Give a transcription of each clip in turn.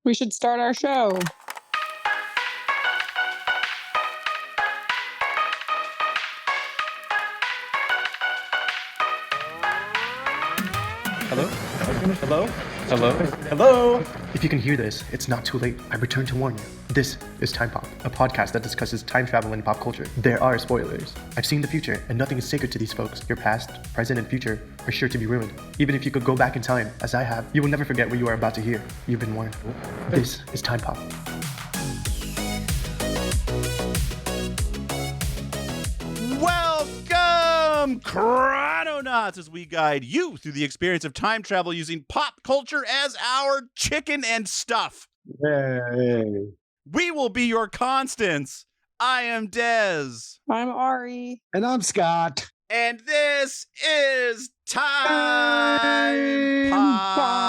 We should start our show. Hello? Hello? Hello? Hello? If you can hear this, it's not too late. I return to warn you. This is Time Pop, a podcast that discusses time travel and pop culture. There are spoilers. I've seen the future, and nothing is sacred to these folks. Your past, present, and future are sure to be ruined. Even if you could go back in time, as I have, you will never forget what you are about to hear. You've been warned. This is Time Pop. Welcome, chrononauts, as we guide you through the experience of time travel using pop culture as our chicken and stuff. Hey. We will be your constants. I am Dez. I'm Ari. And I'm Scott. And this is Time Pop.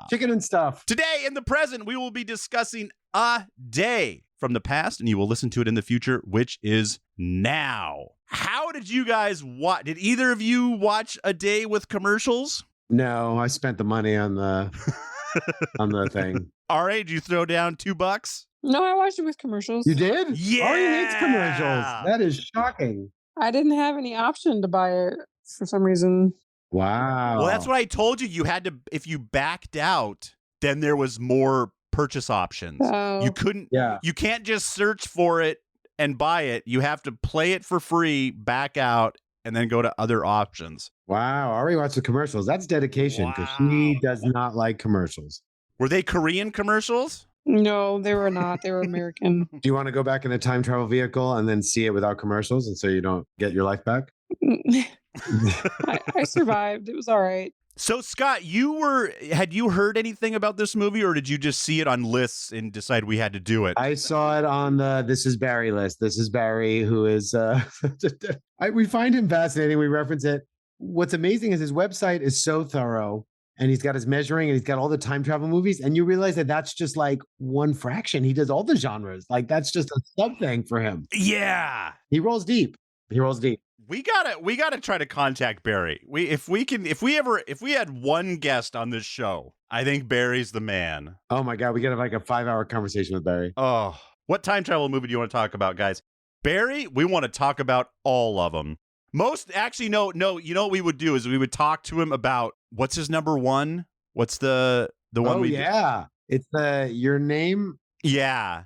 Chicken and stuff. Today, in the present, we will be discussing a day from the past, and you will listen to it in the future, which is now. How did you guys watch? Did either of you watch A Day with commercials? No, I spent the money on the on the thing. All right, did you throw down $2? No, I watched it with commercials. You did? Yeah. Ari hates commercials. That is shocking. I didn't have any option to buy it for some reason. Wow. Well, that's what I told you. You had to, if you backed out, then there was more purchase options. Oh. You couldn't, Yeah. you can't just search for it and buy it. You have to play it for free, back out, and then go to other options. Wow. Ari watched the commercials. That's dedication because she does not like commercials. Were they Korean commercials? No, they were not. They were American. Do you want to go back in a time travel vehicle and then see it without commercials and so you don't get your life back? I survived. It was all right. So, Scott, had you heard anything about this movie, or did you just see it on lists and decide we had to do it? I saw it on the This Is Barry list. This is Barry, who is, we find him fascinating. We reference it. What's amazing is his website is so thorough, and he's got his measuring, and he's got all the time travel movies. And you realize that that's just like one fraction. He does all the genres. Like that's just a sub thing for him. Yeah. He rolls deep. He rolls deep. We gotta try to contact Barry. If we had one guest on this show, I think Barry's the man. Oh my God. We got like a 5-hour conversation with Barry. Oh, what time travel movie do you want to talk about, guys? Barry, we want to talk about all of them. No, you know what we would do is we would talk to him about what's his number one? What's the one we yeah. It's Your Name. Yeah.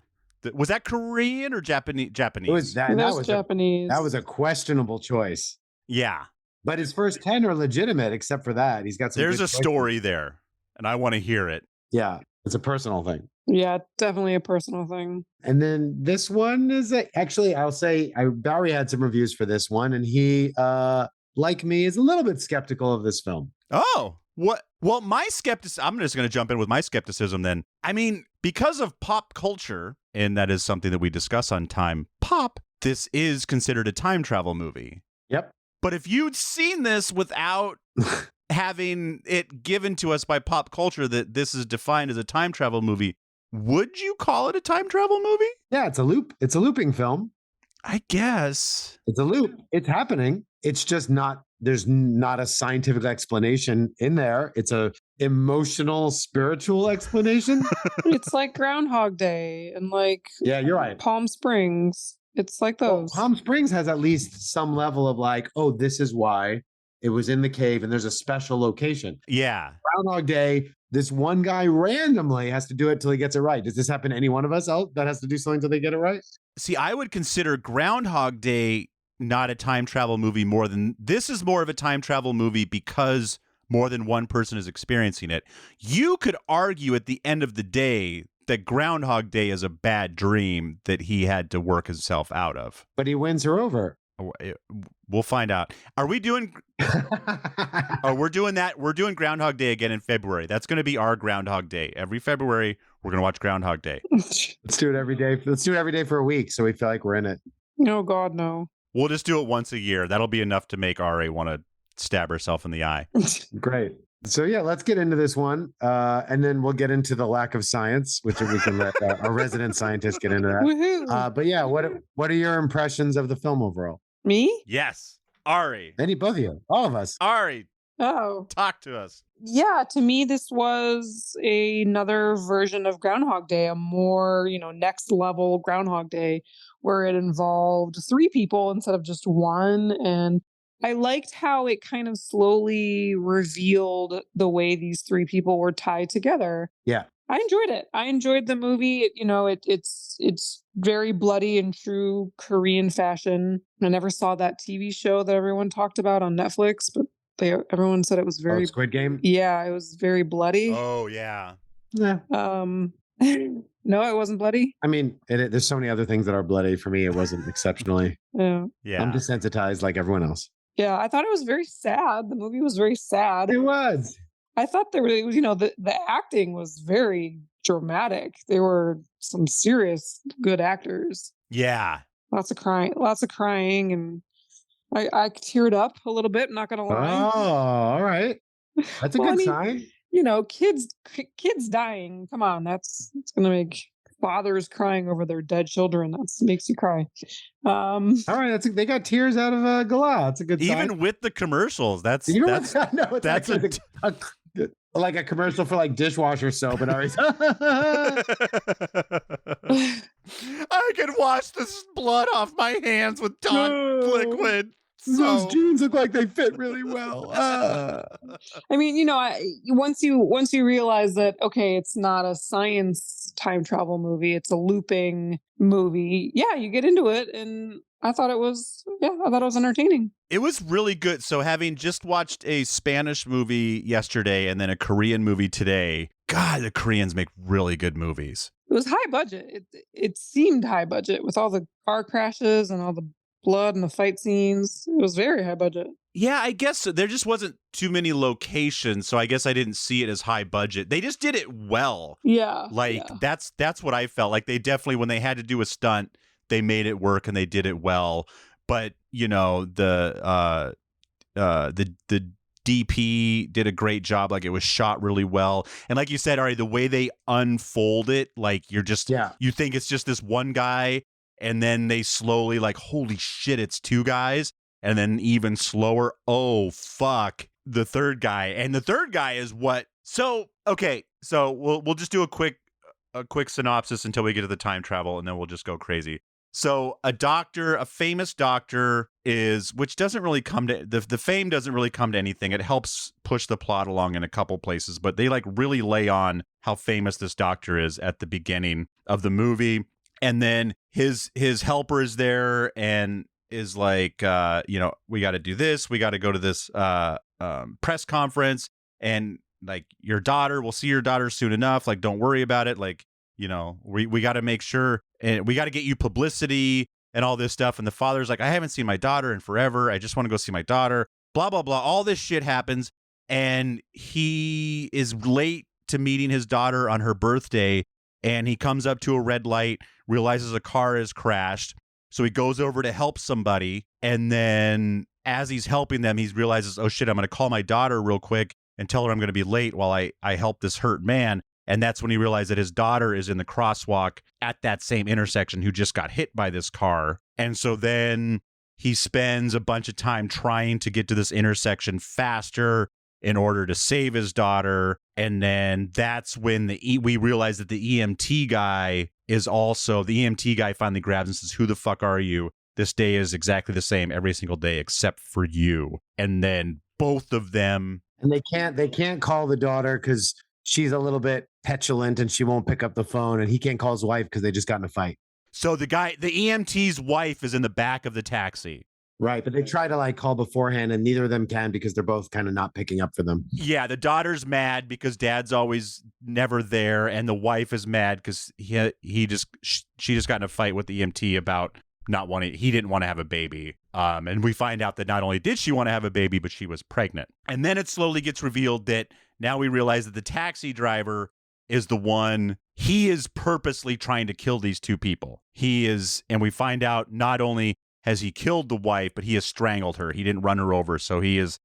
Was that Korean or Japanese? It was That was Japanese. That was a questionable choice. Yeah. But his first 10 are legitimate, except for that. He's got some. There's good a choices. story there, and I want to hear it. Yeah. It's a personal thing. Yeah, definitely a personal thing. And then this one is actually, I'll say, Barry had some reviews for this one, and he, like me, is a little bit skeptical of this film. Oh, what? Well, I'm just going to jump in with my skepticism then. I mean, because of pop culture, and that is something that we discuss on Time Pop, this is considered a time travel movie. Yep. But if you'd seen this without having it given to us by pop culture that this is defined as a time travel movie, would you call it a time travel movie? Yeah, it's a loop. It's a looping film. I guess. It's a loop. It's happening. It's just not, there's not a scientific explanation in there. It's a emotional, spiritual explanation. It's like Groundhog Day and like Yeah, you're right. Palm Springs. It's like those. Palm Springs has at least some level of like, oh, this is why it was in the cave and there's a special location. Yeah. Groundhog Day, this one guy randomly has to do it till he gets it right. Does this happen to any one of us else that has to do something till they get it right? See, I would consider Groundhog Day not a time travel movie this is more of a time travel movie because more than one person is experiencing it. You could argue at the end of the day that Groundhog Day is a bad dream that he had to work himself out of. But he wins her over. We'll find out. Are we doing? Oh, we're doing that. We're doing Groundhog Day again in February. That's going to be our Groundhog Day. Every February, we're going to watch Groundhog Day. Let's do it every day. Let's do it every day for a week so we feel like we're in it. No, God, no. We'll just do it once a year. That'll be enough to make Ari want to stab herself in the eye. Great. So yeah, let's get into this one, and then we'll get into the lack of science, which we can let our resident scientist get into that. Woohoo. But yeah, what are your impressions of the film overall? Me? Yes. Ari. Both of you, all of us. Ari, Oh, Talk to us. yeah. To me, this was another version of Groundhog Day, a more, next level Groundhog Day, where it involved three people instead of just one. And I liked how it kind of slowly revealed the way these three people were tied together. Yeah. I enjoyed it. I enjoyed the movie. It's very bloody in true Korean fashion. I never saw that TV show that everyone talked about on Netflix, but everyone said it was Oh, very, Squid Game? yeah, it was very bloody. Oh, yeah. Yeah. No, it wasn't bloody. I mean, there's so many other things that are bloody. For me, it wasn't exceptionally. Yeah. Yeah. I'm desensitized like everyone else. Yeah, I thought it was very sad. The movie was very sad. It was. I thought there was, the acting was very dramatic. There were some serious good actors. Yeah. Lots of crying, and I teared up a little bit. I'm not gonna Oh, lie. all right. That's a Well, I good mean, sign. Kids dying. Come on, it's gonna make fathers crying over their dead children. That makes you cry. All right, they got tears out of Gala. That's a good sign. Even with the commercials, that's You know that's what? No, it's that's actually like a commercial for like dishwasher soap and everything. I can wash this blood off my hands with Dawn liquid. Those So jeans look like they fit really well. I mean, once you realize that, okay, it's not a science time travel movie, it's a looping movie. Yeah, you get into it, and I thought it was entertaining. it was really good. So having just watched a Spanish movie yesterday and then a Korean movie today, God, the Koreans make really good movies. It was high budget. It seemed high budget with all the car crashes and all the blood and the fight scenes. It was very high budget. Yeah, I guess so. There just wasn't too many locations, so I guess I didn't see it as high budget. They just did it well. Yeah. Like yeah. that's what I felt. Like they definitely, when they had to do a stunt, they made it work and they did it well. But the DP did a great job. Like it was shot really well, and like you said, Ari, the way they unfold it, like you think it's just this one guy, and then they slowly, like, holy shit, it's two guys. And then even slower, oh, fuck, the third guy. And the third guy is what? So, okay, so we'll just do a quick synopsis until we get to the time travel, and then we'll just go crazy. So a famous doctor which doesn't really come to, the fame doesn't really come to anything. It helps push the plot along in a couple places, but they like really lay on how famous this doctor is at the beginning of the movie. And then his helper is there and is like, we got to do this. We got to go to this press conference, and like we'll see your daughter soon enough. Like, don't worry about it. Like, we got to make sure, and we got to get you publicity and all this stuff. And the father's like, I haven't seen my daughter in forever. I just want to go see my daughter. Blah, blah, blah. All this shit happens. And he is late to meeting his daughter on her birthday. And he comes up to a red light, realizes a car has crashed. So he goes over to help somebody. And then as he's helping them, he realizes, oh shit, I'm going to call my daughter real quick and tell her I'm going to be late while I help this hurt man. And that's when he realized that his daughter is in the crosswalk at that same intersection who just got hit by this car. And so then he spends a bunch of time trying to get to this intersection faster in order to save his daughter. And then that's when we realize that the EMT guy finally grabs and says, who the fuck are you? This day is exactly the same every single day except for you. And then both of them. And they can't call the daughter because she's a little bit petulant and she won't pick up the phone, and he can't call his wife because they just got in a fight. So the EMT's wife is in the back of the taxi. Right. But they try to like call beforehand, and neither of them can because they're both kind of not picking up for them. Yeah. The daughter's mad because dad's always never there. And the wife is mad because she just got in a fight with the EMT about he didn't want to have a baby. And we find out that not only did she want to have a baby, but she was pregnant. And then it slowly gets revealed that now we realize that the taxi driver is the one. He is purposely trying to kill these two people. And we find out not only has he killed the wife, but he has strangled her. He didn't run her over. So he has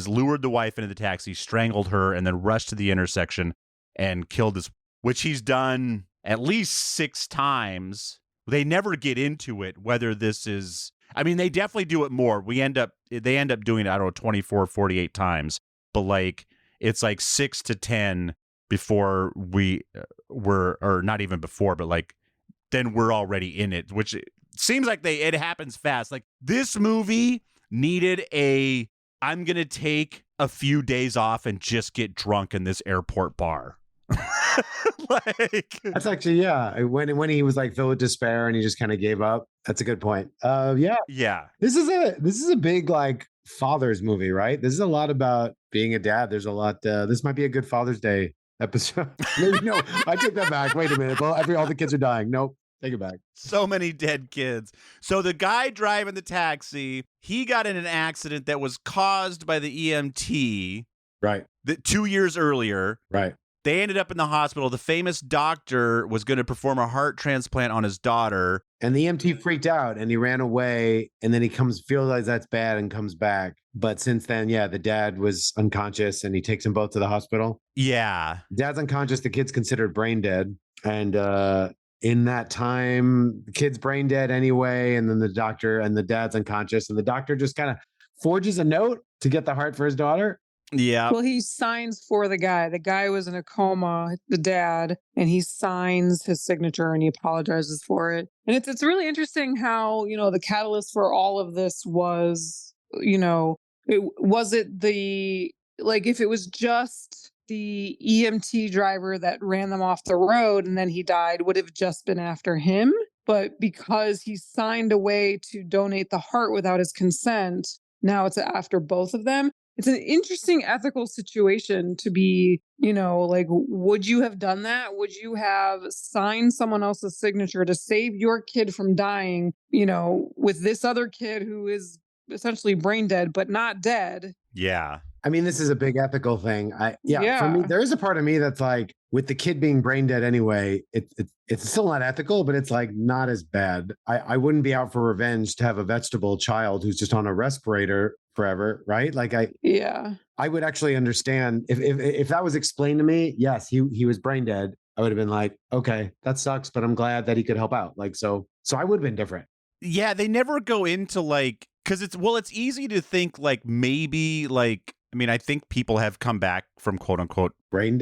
lured the wife into the taxi, strangled her, and then rushed to the intersection and killed this, which he's done at least 6 times. They never get into it, whether this is I mean, they definitely do it more. They end up doing it, I don't know, 24, 48 times, but like it's like 6 to 10 before we were, or not even before, but like then we're already in it, which seems like it happens fast. Like this movie needed I'm going to take a few days off and just get drunk in this airport bar. Like That's actually, yeah. When he was like filled with despair and he just kind of gave up. That's a good point. Yeah. yeah. This is a big like father's movie, right? This is a lot about being a dad. There's a lot. This might be a good Father's Day episode. Maybe no. I take that back. Wait a minute. Well, all the kids are dying. Nope. Take it back. So many dead kids. So the guy driving the taxi, he got in an accident that was caused by the EMT. Right. 2 years earlier. Right. They ended up in the hospital. The famous doctor was going to perform a heart transplant on his daughter. And the EMT freaked out and he ran away. And then he realizes that's bad and comes back. But since then, yeah, the dad was unconscious and he takes them both to the hospital. Yeah. Dad's unconscious. The kid's considered brain dead. And in that time, the kid's brain dead anyway. And then the doctor and the dad's unconscious. And the doctor just kind of forges a note to get the heart for his daughter. Yeah. Well, he signs for the guy. The guy was in a coma, the dad, and he signs his signature and he apologizes for it. And it's really interesting how, the catalyst for all of this was, if it was just the EMT driver that ran them off the road and then he died, would have just been after him. But because he signed away to donate the heart without his consent, now it's after both of them. It's an interesting ethical situation to be, would you have done that? Would you have signed someone else's signature to save your kid from dying, with this other kid who is essentially brain dead, but not dead? Yeah. I mean, this is a big ethical thing. For me, there is a part of me that's like, with the kid being brain dead anyway, it's still not ethical, but it's like not as bad. I wouldn't be out for revenge to have a vegetable child who's just on a respirator forever, right? Like I would actually understand if that was explained to me. Yes, he was brain dead. I would have been like, okay, that sucks, but I'm glad that he could help out. Like so I would have been different. Yeah, they never go into like, because it's easy to think like maybe like, I mean, I think people have come back from quote unquote brain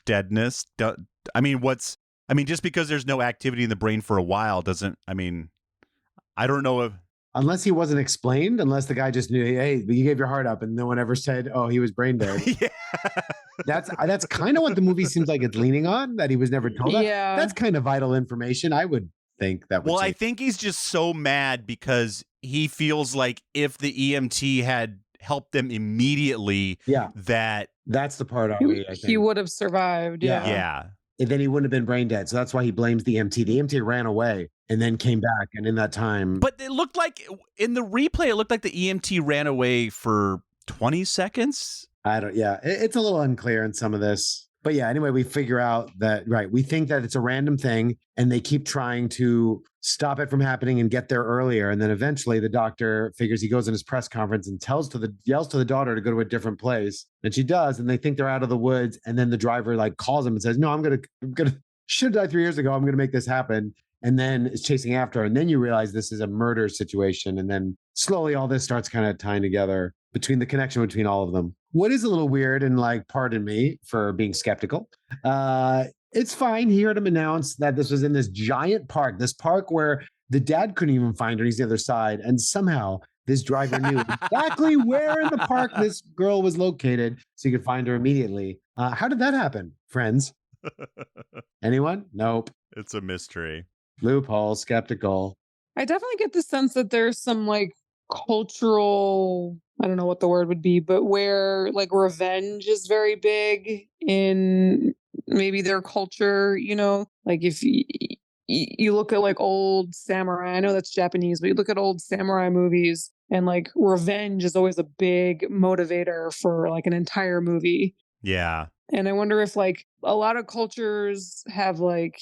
deadness. Just because there's no activity in the brain for a while I don't know if. Unless he wasn't explained, unless the guy just knew, hey, you gave your heart up and no one ever said, oh, he was brain dead. Yeah. That's kind of what the movie seems like it's leaning on, that he was never told. Yeah. That's kind of vital information. I would think that would. Well, I think he's just so mad because he feels like if the EMT had helped them immediately, that's the part I think he would have survived. Yeah. And then he wouldn't have been brain dead. So that's why he blames the EMT. The EMT ran away and then came back. And in that time. But it looked like in the replay, it looked like the EMT ran away for 20 seconds. It's a little unclear in some of this. But yeah, anyway, we figure out that, right, we think that it's a random thing and they keep trying to stop it from happening and get there earlier. And then eventually the doctor figures, he goes in his press conference and yells to the daughter to go to a different place. And she does. And they think they're out of the woods. And then the driver like calls him and says, no, I'm going to should have died 3 years ago. I'm going to make this happen. And then is chasing after her. And then you realize this is a murder situation. And then slowly all this starts kind of tying together between the connection between all of them. What is a little weird, and like, pardon me for being skeptical, it's fine. He heard him announce that this was in this giant park, this park where the dad couldn't even find her. He's the other side. And somehow this driver knew exactly where in the park this girl was located so he could find her immediately. How did that happen, friends? Anyone? Nope. It's a mystery. Loophole, skeptical. I definitely get the sense that there's some like cultural, I don't know what the word would be, but where like revenge is very big in maybe their culture, like if you look at like old samurai, I know that's Japanese, but you look at old samurai movies and like revenge is always a big motivator for like an entire movie. Yeah. And I wonder if like a lot of cultures have like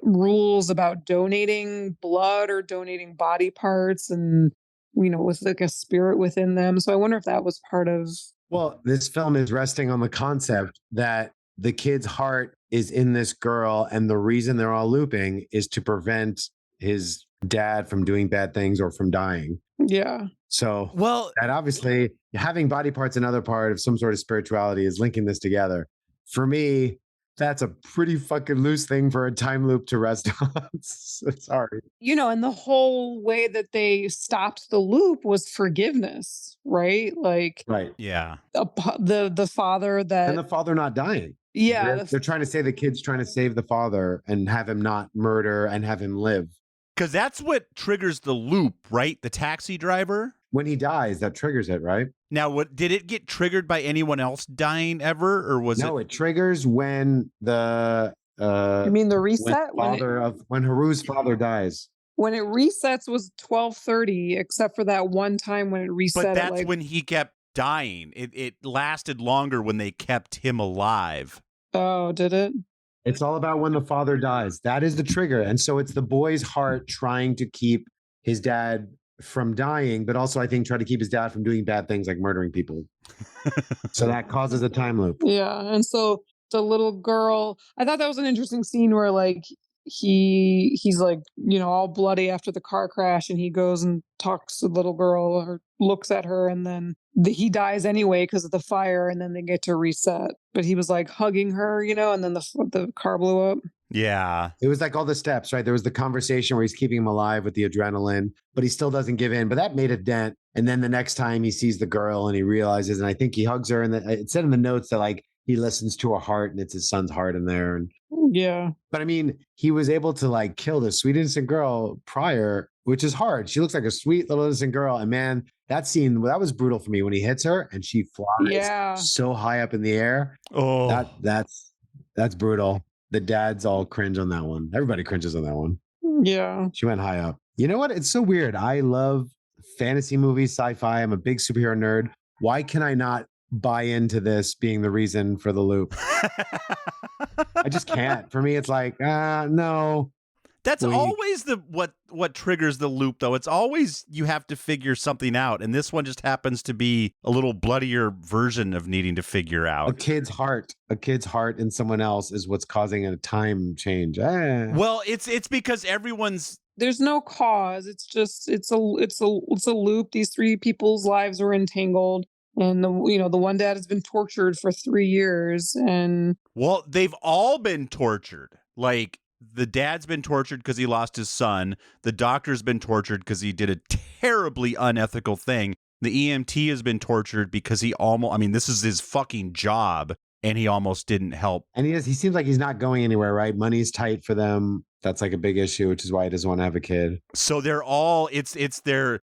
rules about donating blood or donating body parts and, with like a spirit within them. So I wonder if that was part of. Well, this film is resting on the concept that the kid's heart is in this girl. And the reason they're all looping is to prevent his dad from doing bad things or from dying. Yeah. So Well, that obviously having body parts another part of some sort of spirituality is linking this together. For me, that's a pretty fucking loose thing for a time loop to rest on. Sorry. And the whole way that they stopped the loop was forgiveness, right? Like Right. yeah. the father And that the father not dying. yeah, They're trying to say the kid's trying to save the father and have him not murder and have him live. Because that's what triggers the loop, right? The taxi driver. When he dies, that triggers it, right? Now, what did it get triggered by anyone else dying ever, or was No, it triggers when the I mean the reset when Haru's father dies. when it resets was 12:30, except for that one time when it But reset at that's like when he kept dying. It lasted longer when they kept him alive. oh, did it? It's all about when the father dies. That is the trigger. And so it's the boy's heart trying to keep his dad from dying, but also I think try to keep his dad from doing bad things like murdering people. So that causes a time loop. Yeah, and so the little girl, I thought that was an interesting scene where like he's like, all bloody after the car crash and he goes and talks to the little girl or looks at her and then he dies anyway because of the fire and then they get to reset. But he was like hugging her, and then the car blew up. Yeah. It was like all the steps, right? There was the conversation where he's keeping him alive with the adrenaline, but he still doesn't give in. But that made a dent. And then the next time he sees the girl and he realizes, and I think he hugs her, and it said in the notes that like he listens to her heart and it's his son's heart in there. And Yeah. but I mean, he was able to like kill this sweet innocent girl prior, which is hard. She looks like a sweet little innocent girl. And man, that scene, that was brutal for me when he hits her and she flies Yeah. so high up in the air. Oh, That's brutal. The dads all cringe on that one. Everybody cringes on that one. Yeah. She went high up. You know what? It's so weird. I love fantasy movies, sci-fi. I'm a big superhero nerd. Why can I not buy into this being the reason for the loop? I just can't. For me, it's like, no. That's Well, always what triggers the loop, though. It's always you have to figure something out, and this one just happens to be a little bloodier version of needing to figure A out. kid's heart in someone else is what's causing a time change. Well, it's because There's no cause. It's just it's a loop. These three people's lives are entangled. And the one dad has been tortured for 3 years and well, they've all been tortured. Like the dad's been tortured because he lost his son. The doctor's been tortured because he did a terribly unethical thing. The EMT has been tortured because this is his fucking job and he almost didn't help. And he seems like he's not going anywhere, right? Money's tight for them. That's like a big issue, which is why he doesn't want to have a kid. So they're all it's the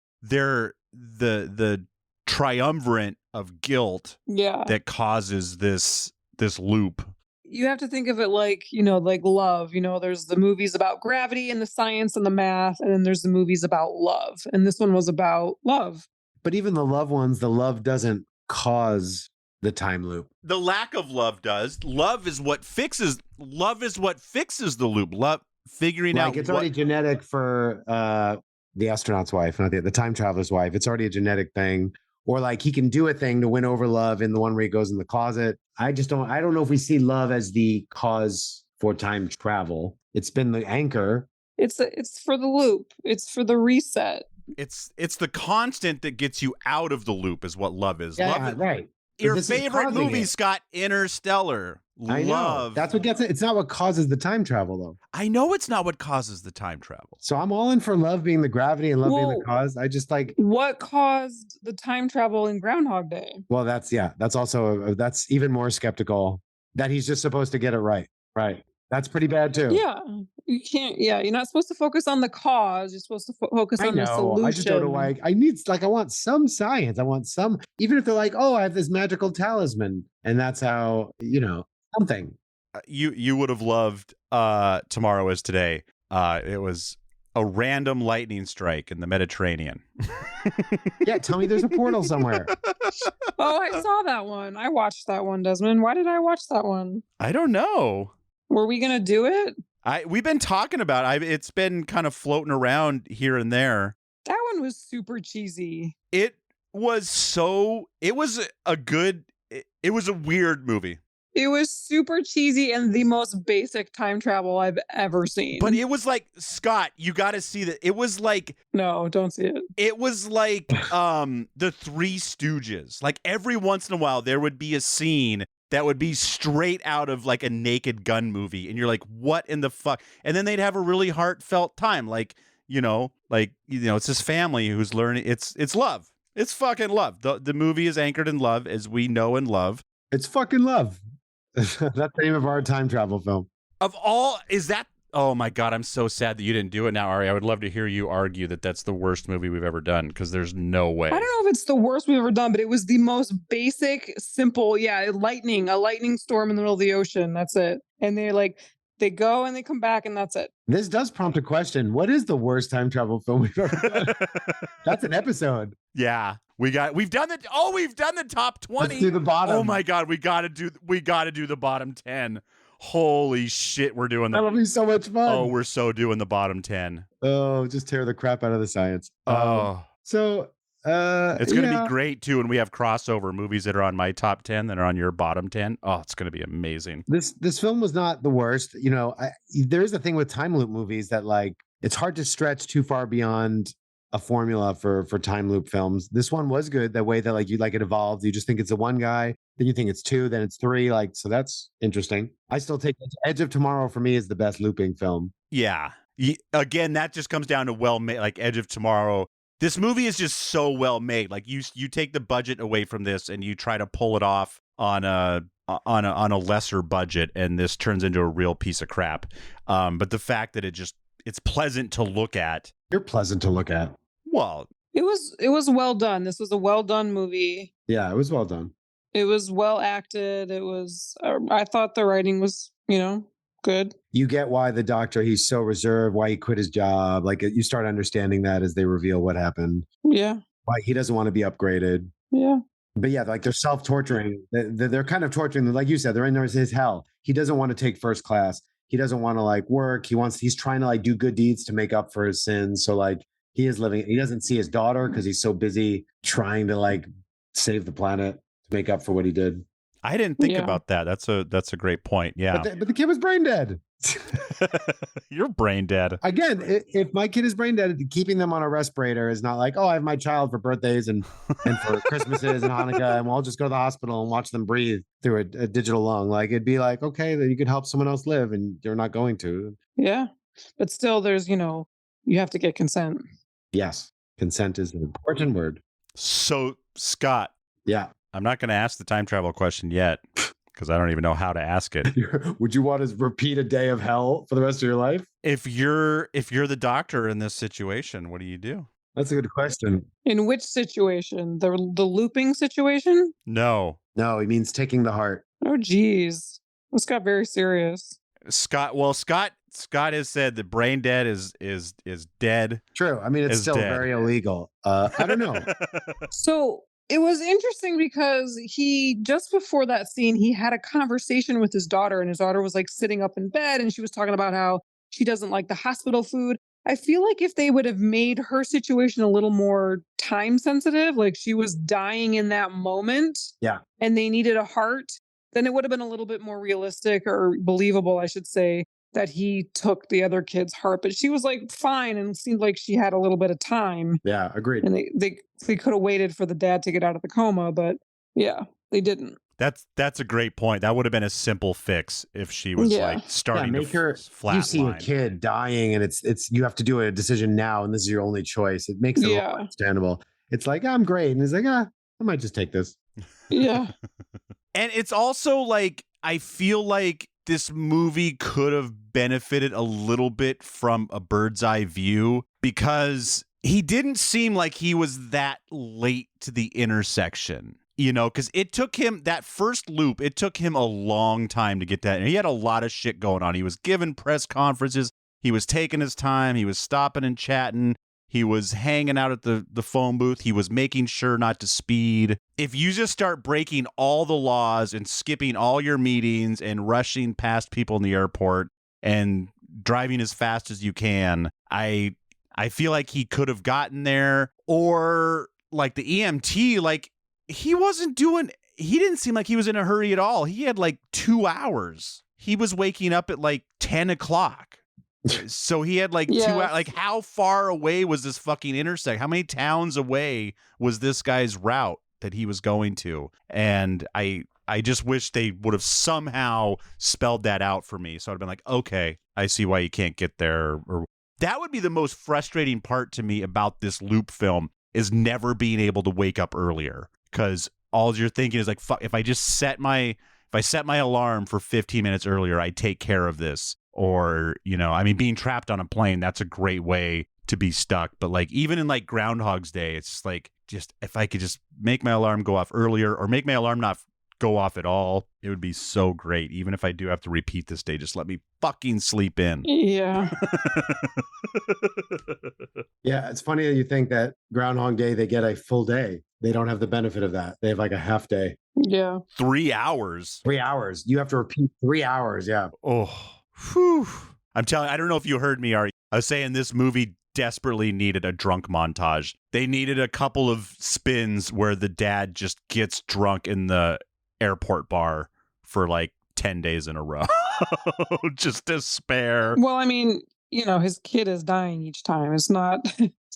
triumvirate of guilt yeah. that causes this loop. You have to think of it like, like love. There's the movies about gravity and the science and the math, and then there's the movies about love. And this one was about love. But even the love ones, the love doesn't cause the time loop. The lack of love does. Love is what fixes the loop. Love figuring out It's already genetic for the astronaut's wife, not the time traveler's wife. It's already a genetic thing. Or like he can do a thing to win over love in the one where he goes in the closet. I don't know if we see love as the cause for time travel. It's been the anchor. It's for the loop. It's for the reset. It's the constant that gets you out of the loop is what love is. Yeah, love right. Your favorite movie, Scott, Interstellar. I know. Love. That's what gets it. It's not what causes the time travel, though. I know it's not what causes the time travel. So I'm all in for love being the gravity and love being the cause. I just like what caused the time travel in Groundhog Day. Well, that's even more skeptical that he's just supposed to get it right. Right. That's pretty bad too. Yeah, you can't. Yeah, you're not supposed to focus on the cause. You're supposed to focus on the solution. I just don't know why. I want some science. I want some, even if they're like, oh, I have this magical talisman, and that's how something. You would have loved Tomorrow Is Today. It was a random lightning strike in the Mediterranean. Yeah, tell me there's a portal somewhere. Oh, I saw that one. I watched that one, Desmond. Why did I watch that one? I don't know. Were we gonna do it? We've been talking about it. It's been kind of floating around here and there. That one was super cheesy. It was a weird movie. It was super cheesy and the most basic time travel I've ever seen. But it was like, Scott, you got to see that. It was like, no, don't see it. it was like the Three Stooges. Like every once in a while, there would be a scene that would be straight out of like a Naked Gun movie. And you're like, what in the fuck? And then they'd have a really heartfelt time. Like, it's this family who's learning. It's love. It's fucking love. The movie is anchored in love, as we know and love. It's fucking love. That's the name of our time travel film. Of all, is that? Oh my God, I'm so sad that you didn't do it now, Ari. I would love to hear you argue that that's the worst movie we've ever done, because there's no way. I don't know if it's the worst we've ever done, but it was the most basic, simple, a lightning storm in the middle of the ocean. That's it. And they go and they come back and that's it. This does prompt a question. What is the worst time travel film we've ever done? That's an episode. Yeah. We've done the top 20. Let's do the bottom. Oh my God, we gotta do the bottom 10. Holy shit, we're doing that. That'll be so much fun. Oh, we're so doing the bottom 10. Oh, just tear the crap out of the science. It's gonna be great too when we have crossover movies that are on my top 10 that are on your bottom 10. Oh, it's gonna be amazing. This film was not the worst. There is a thing with time loop movies that like it's hard to stretch too far beyond a formula for time loop films. This one was good, the way that like it evolved. You just think it's a one guy, then you think it's two, then it's three. Like, so that's interesting. I still take Edge of Tomorrow for me is the best looping film. Yeah. Again, that just comes down to well made, like Edge of Tomorrow. This movie is just so well made. Like you take the budget away from this and you try to pull it off on a lesser budget, and this turns into a real piece of crap. But the fact that it's pleasant to look at. You're pleasant to look at. Well, it was well done. This was a well done movie. Yeah, it was well done. It was well acted. It was. I thought the writing was, good. You get why the doctor, he's so reserved, why he quit his job. Like you start understanding that as they reveal what happened. Yeah. Why he doesn't want to be upgraded. Yeah. But yeah, like they're self-torturing. They're kind of torturing them. Like you said, they're in his hell. He doesn't want to take first class. He doesn't want to like work. He's trying to like do good deeds to make up for his sins. So like he doesn't see his daughter because he's so busy trying to like save the planet to make up for what he did. I didn't think about that. That's a great point. Yeah. But the kid was brain dead. You're brain dead. Again, if my kid is brain dead, keeping them on a respirator is not like, oh, I have my child for birthdays and for Christmases and Hanukkah, and we'll just go to the hospital and watch them breathe through a digital lung. Like it'd be like, okay, that you could help someone else live and you're not going to. Yeah. But still there's, you have to get consent. Yes. Consent is an important word. So, Scott. Yeah. I'm not going to ask the time travel question yet because I don't even know how to ask it. Would you want to repeat a day of hell for the rest of your life? If you're the doctor in this situation, what do you do? That's a good question. In which situation? The looping situation? No, he means taking the heart. Oh, geez. This got very serious. Scott has said that brain dead is dead. True. I mean, it's still dead. Very illegal. I don't know. So it was interesting because he, just before that scene, he had a conversation with his daughter, and his daughter was like sitting up in bed and she was talking about how she doesn't like the hospital food. I feel like if they would have made her situation a little more time sensitive, like she was dying in that moment. Yeah. And they needed a heart, then it would have been a little bit more realistic or believable, I should say, that he took the other kid's heart. But she was like fine and seemed like she had a little bit of time. Yeah, agreed. And they could have waited for the dad to get out of the coma, but yeah, they didn't. That's a great point. That would have been a simple fix if she was like starting to flatline. You see a kid dying and it's you have to do a decision now and this is your only choice. It makes it understandable. It's like, I'm great. And he's like, I might just take this. Yeah. And it's also like, I feel like this movie could have benefited a little bit from a bird's eye view because he didn't seem like he was that late to the intersection, because it took him that first loop. It took him a long time to get that. And he had a lot of shit going on. He was giving press conferences. He was taking his time. He was stopping and chatting. He was hanging out at the phone booth. He was making sure not to speed. If you just start breaking all the laws and skipping all your meetings and rushing past people in the airport and driving as fast as you can, I feel like he could have gotten there. Or like the EMT, like he wasn't doing he didn't seem like he was in a hurry at all. He had like 2 hours. He was waking up at like 10 o'clock. So he had like 2 hours. Like, how far away was this fucking intersect? How many towns away was this guy's route that he was going to? And I just wish they would have somehow spelled that out for me. So I'd have been like, okay, I see why you can't get there. Or that would be the most frustrating part to me about this loop film, is never being able to wake up earlier. Because all you're thinking is like, fuck, if I set my alarm for 15 minutes earlier, I take care of this. Or, being trapped on a plane, that's a great way to be stuck. But like, even in like Groundhog's Day, it's just like, if I could just make my alarm go off earlier, or make my alarm not go off at all, it would be so great. Even if I do have to repeat this day, just let me fucking sleep in. Yeah. Yeah, it's funny that you think that Groundhog Day, they get a full day. They don't have the benefit of that. They have like a half day. Yeah. 3 hours. 3 hours. You have to repeat 3 hours. Yeah. Oh, whew. I'm telling you, I don't know if you heard me, Ari. I was saying this movie desperately needed a drunk montage. They needed a couple of spins where the dad just gets drunk in the airport bar for like 10 days in a row. Just despair. Well, I mean, his kid is dying each time. It's not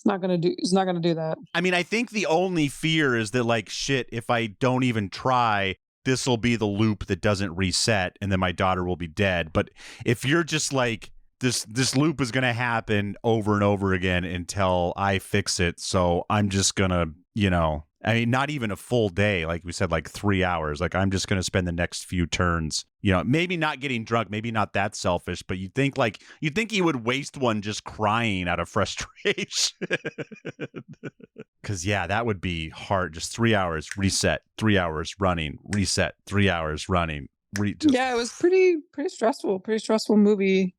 gonna do that. I mean, I think the only fear is that, like, shit, if I don't even try, this will be the loop that doesn't reset, and then my daughter will be dead. But if you're just like, this loop is gonna happen over and over again until I fix it, so I'm just gonna, not even a full day, like we said, like 3 hours. Like, I'm just going to spend the next few turns, maybe not getting drunk, maybe not that selfish, but you'd think he would waste one just crying out of frustration. Because, yeah, that would be hard. Just 3 hours, reset, 3 hours running, reset, 3 hours running. Yeah, it was pretty stressful movie.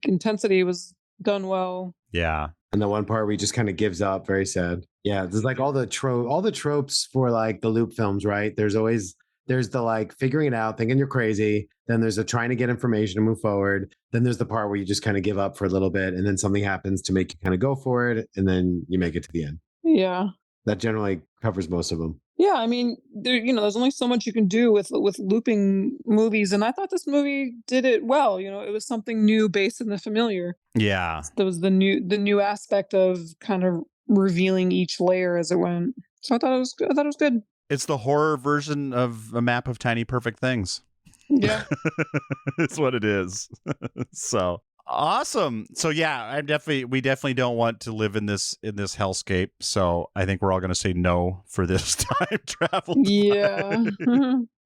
Intensity was done well. Yeah. And the one part where he just kind of gives up, very sad. Yeah, there's like all the tropes for like the loop films, right? There's the like figuring it out, thinking you're crazy. Then there's the trying to get information to move forward. Then there's the part where you just kind of give up for a little bit, and then something happens to make you kind of go for it, and then you make it to the end. Yeah. That generally covers most of them. Yeah, I mean, there's only so much you can do with looping movies, and I thought this movie did it well. It was something new based in the familiar. Yeah, there was the new aspect of kind of revealing each layer as it went. So I thought it was good. It's the horror version of A Map of Tiny Perfect Things. Yeah, it's what it is. So awesome. So yeah, we definitely don't want to live in this hellscape. So I think we're all going to say no for this time travel. Yeah.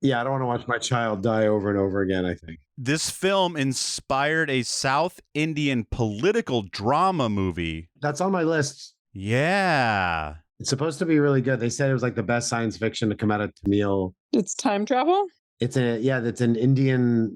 Yeah, I don't want to watch my child die over and over again, I think. This film inspired a South Indian political drama movie. That's on my list. Yeah. It's supposed to be really good. They said it was like the best science fiction to come out of Tamil. It's time travel? It's an Indian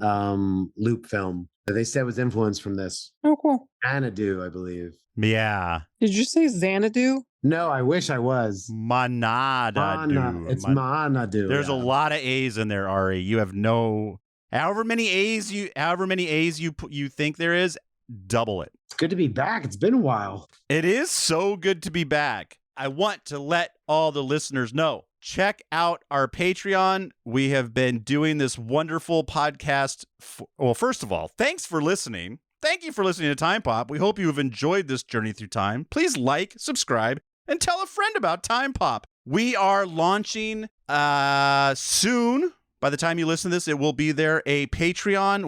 loop film that they said was influenced from this. Oh, cool. Xanadu, I believe. Yeah. Did you say Xanadu? No, I wish I was. Manadu. It's Manadu. There's a lot of A's in there, Ari. You have however many A's you think there is, double it. It's good to be back. It's been a while. It is so good to be back. I want to let all the listeners know. Check out our Patreon. We have been doing this wonderful podcast. Well, first of all, thanks for listening. Thank you for listening to Time Pop. We hope you have enjoyed this journey through time. Please like, subscribe, and tell a friend about Time Pop. We are launching soon. By the time you listen to this, it will be there, a Patreon.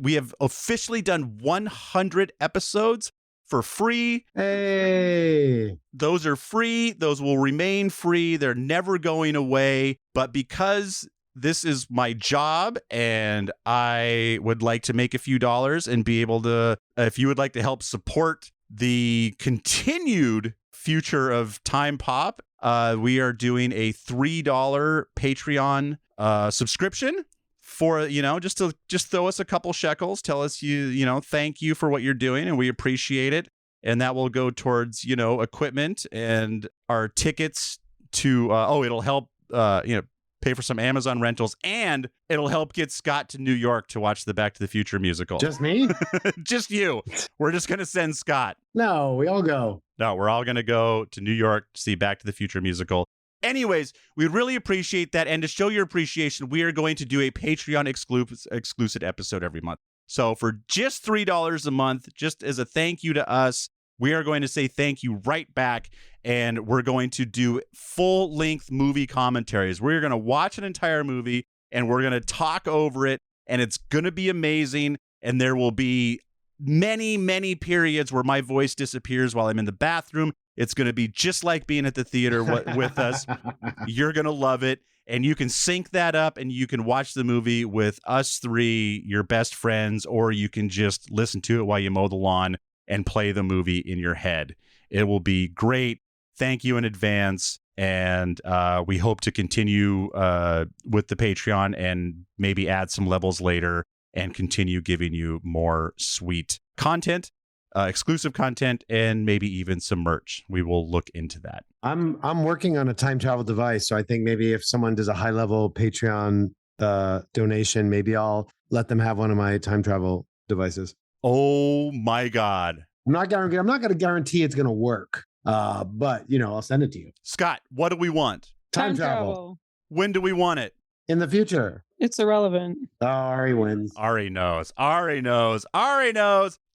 We have officially done 100 episodes for free. Hey. Those are free. Those will remain free. They're never going away. But because this is my job and I would like to make a few dollars and be able to, if you would like to help support the continued future of Time Pop, we are doing a $3 Patreon subscription for, just throw us a couple shekels, tell us thank you for what you're doing and we appreciate it. And that will go towards, equipment and our tickets to, it'll help, pay for some Amazon rentals, and it'll help get Scott to New York to watch the Back to the Future musical. Just me? Just you. We're just going to send Scott. No, we all go. No, we're all going to go to New York to see Back to the Future musical. Anyways, we really appreciate that. And to show your appreciation, we are going to do a Patreon exclusive episode every month. So for just $3 a month, just as a thank you to us, we are going to say thank you right back. And we're going to do full-length movie commentaries. We're going to watch an entire movie and we're going to talk over it. And it's going to be amazing. And there will be many, many periods where my voice disappears while I'm in the bathroom. It's going to be just like being at the theater with us. You're going to love it. And you can sync that up and you can watch the movie with us three, your best friends, or you can just listen to it while you mow the lawn and play the movie in your head. It will be great. Thank you in advance. And we hope to continue with the Patreon and maybe add some levels later and continue giving you more sweet content. Exclusive content, and maybe even some merch. We will look into that. I'm working on a time travel device, so I think maybe if someone does a high level Patreon donation, maybe I'll let them have one of my time travel devices. Oh my God! I'm not going to guarantee it's going to work, but I'll send it to you. Scott, what do we want? Time travel. When do we want it? In the future. It's irrelevant. Oh, Ari wins. Ari knows.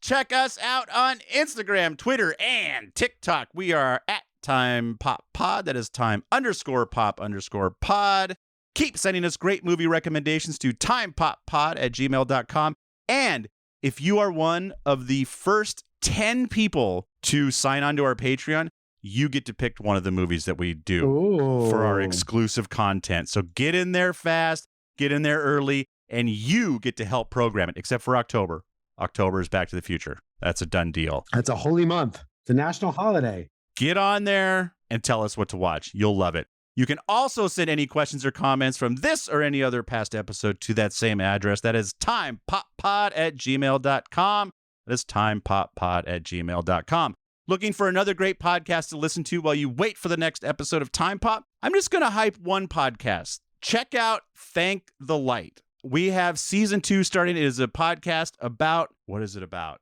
Check us out on Instagram, Twitter, and TikTok. We are at timepoppod. That is time_pop_pod. Keep sending us great movie recommendations to timepoppod@gmail.com. And if you are one of the first 10 people to sign on to our Patreon, you get to pick one of the movies that we do for our exclusive content. So get in there fast, get in there early, and you get to help program it, except for October. October is Back to the Future. That's a done deal. That's a holy month. It's a national holiday. Get on there and tell us what to watch. You'll love it. You can also send any questions or comments from this or any other past episode to that same address. That is timepoppod@gmail.com. That is timepoppod@gmail.com. Looking for another great podcast to listen to while you wait for the next episode of Time Pop? I'm just going to hype one podcast. Check out Thank the Light. We have season 2 starting. It is a podcast about, what is it about?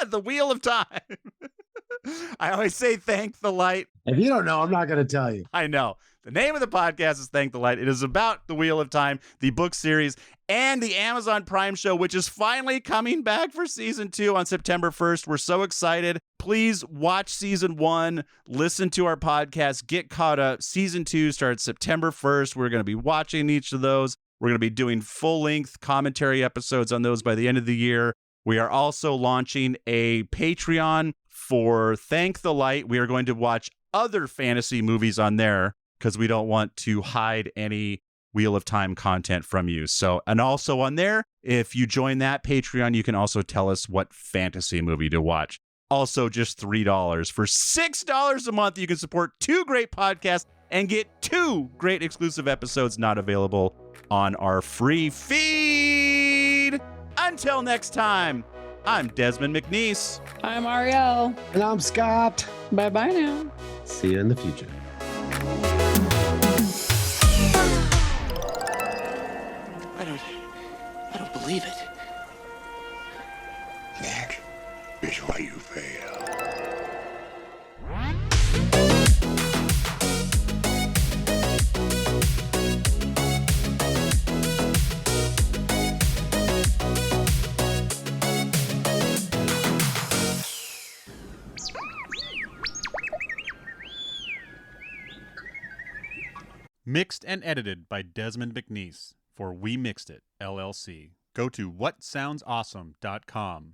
The Wheel of Time. I always say Thank the Light. If you don't know, I'm not going to tell you. I know. The name of the podcast is Thank the Light. It is about The Wheel of Time, the book series, and the Amazon Prime show, which is finally coming back for season 2 on September 1st. We're so excited. Please watch season 1, listen to our podcast, get caught up. Season 2 starts September 1st. We're going to be watching each of those. We're going to be doing full-length commentary episodes on those by the end of the year. We are also launching a Patreon for Thank the Light. We are going to watch other fantasy movies on there because we don't want to hide any Wheel of Time content from you. So, and also on there, if you join that Patreon, you can also tell us what fantasy movie to watch. Also just $3. For $6 a month, you can support 2 great podcasts and get 2 great exclusive episodes not available on our free feed. Until next time, I'm Desmond McNeese. I'm Ariel. And I'm Scott. Bye-bye now. See you in the future. I don't believe it. That is why you fail. Mixed and edited by Desmond McNeese for We Mixed It, LLC. Go to whatsoundsawesome.com.